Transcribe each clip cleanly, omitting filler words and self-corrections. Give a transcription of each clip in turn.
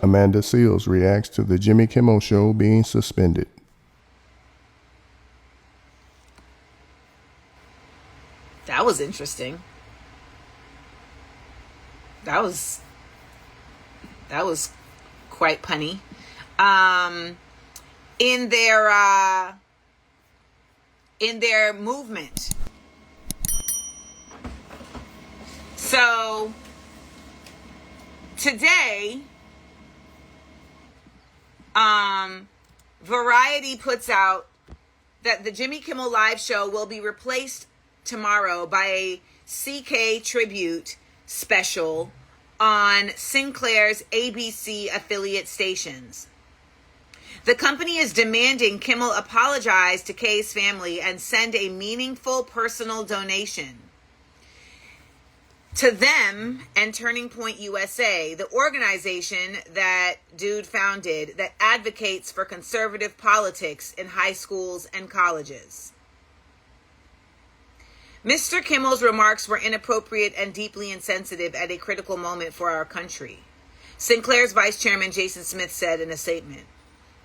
Amanda Seales reacts to the Jimmy Kimmel Show being suspended. That was interesting. That was quite punny. In their movement. So today, Variety puts out that the Jimmy Kimmel Live show will be replaced tomorrow by a CK tribute special on Sinclair's ABC affiliate stations. The company is demanding Kimmel apologize to Kay's family and send a meaningful personal donation to them and Turning Point USA, the organization that dude founded that advocates for conservative politics in high schools and colleges. Mr. Kimmel's remarks were inappropriate and deeply insensitive at a critical moment for our country. Sinclair's Vice Chairman Jason Smith said in a statement,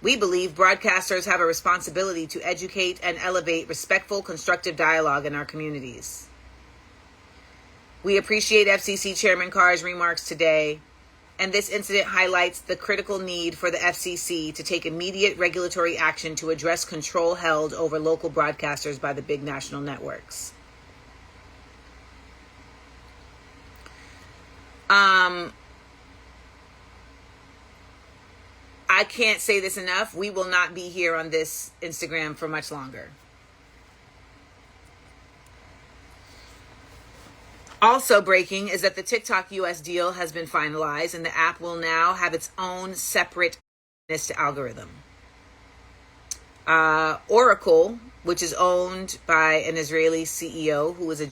"We believe broadcasters have a responsibility to educate and elevate respectful, constructive dialogue in our communities. We appreciate FCC Chairman Carr's remarks today, and this incident highlights the critical need for the FCC to take immediate regulatory action to address control held over local broadcasters by the big national networks." I can't say this enough. We will not be here on this Instagram for much longer. Also breaking is that the TikTok US deal has been finalized and the app will now have its own separate algorithm. Oracle, which is owned by an Israeli CEO who is a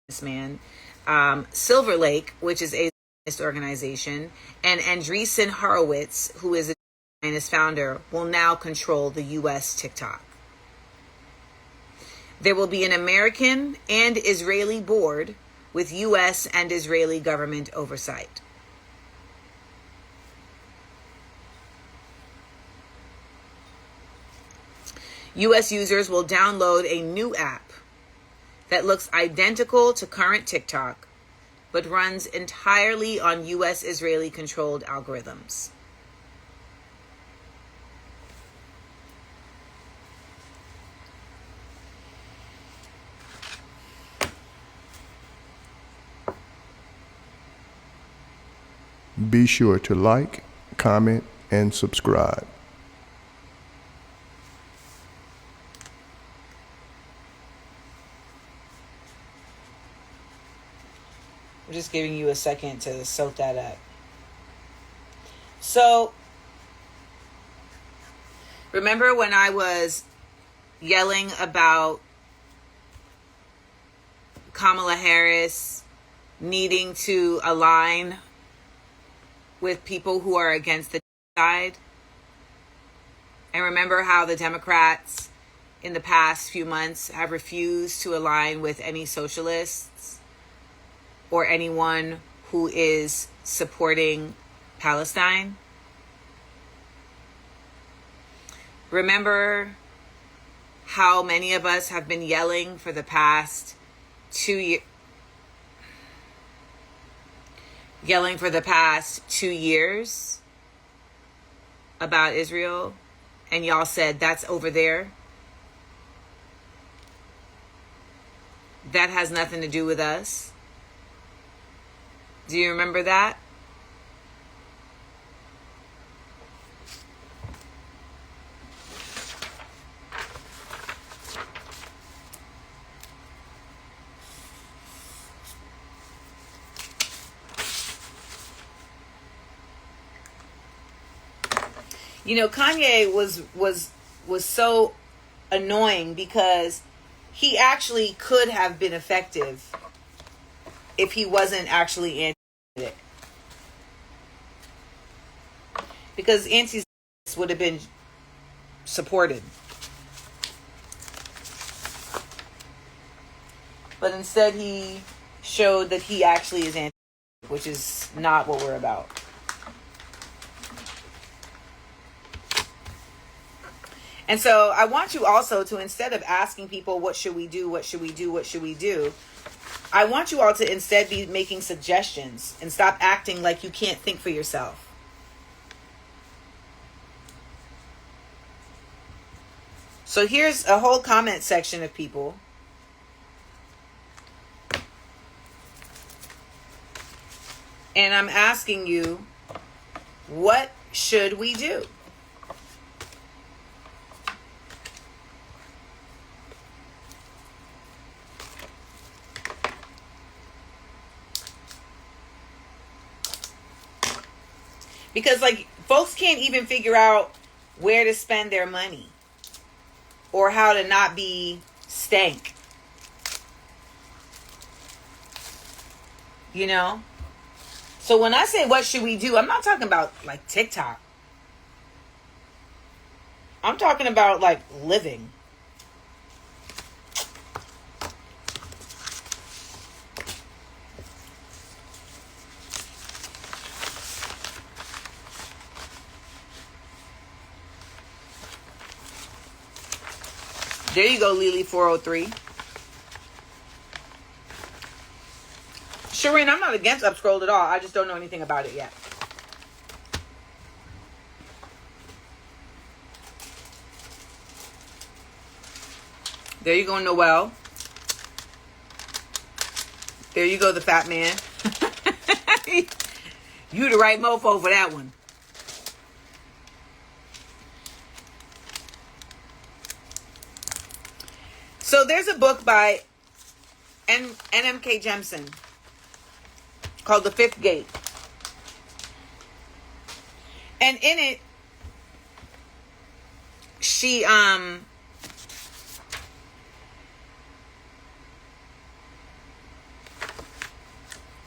businessman, Silver Lake, which is a organization, and Andreessen Horowitz, who is a founder, will now control the U.S. TikTok. There will be an American and Israeli board with U.S. and Israeli government oversight. U.S. users will download a new app that looks identical to current TikTok, but runs entirely on U.S. Israeli-controlled algorithms. Be sure to like, comment, and subscribe. I'm just giving you a second to soak that up. So, remember when I was yelling about Kamala Harris needing to align with people who are against the side? And remember how the Democrats in the past few months have refused to align with any socialists or anyone who is supporting Palestine? Remember how many of us have been yelling for the past 2 years? About Israel, and y'all said that's over there. That has nothing to do with us. Do you remember that? You know, Kanye was so annoying because he actually could have been effective if he wasn't actually anti-it. Because anti would have been supported. But instead he showed that he actually is anti, which is not what we're about. And so I want you also to, instead of asking people, what should we do? What should we do? What should we do? I want you all to instead be making suggestions and stop acting like you can't think for yourself. So here's a whole comment section of people. And I'm asking you, what should we do? Because, like, folks can't even figure out where to spend their money or how to not be stank. You know? So when I say what should we do, I'm not talking about, like, TikTok. I'm talking about, like, living. There you go, Lily403. Shireen, I'm not against Upscrolled at all. I just don't know anything about it yet. There you go, Noel. There you go, the fat man. You the right mofo for that one. So there's a book by NMK Jemison called The Fifth Gate. And in it, she,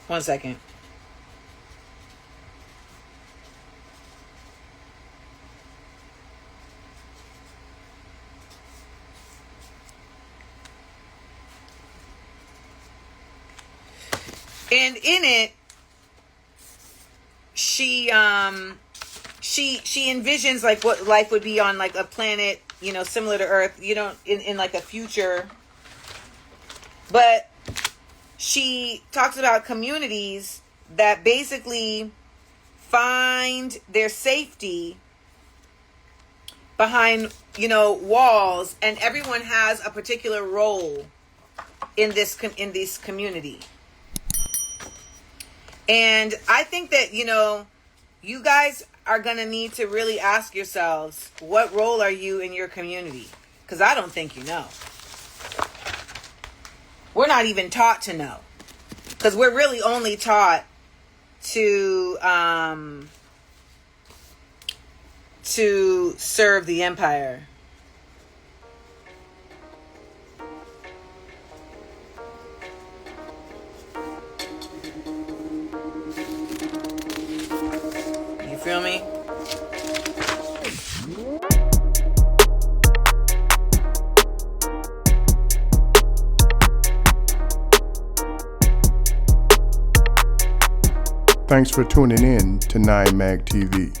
one second. And in it, she envisions like what life would be on like a planet, you know, similar to Earth, you know, in like a future. But she talks about communities that basically find their safety behind, you know, walls, and everyone has a particular role in this community. And I think that, you know, you guys are going to need to really ask yourselves, what role are you in your community? Because I don't think you know. We're not even taught to know. Because we're really only taught to serve the empire. Feel me? Thanks for tuning in to 9 Mag TV.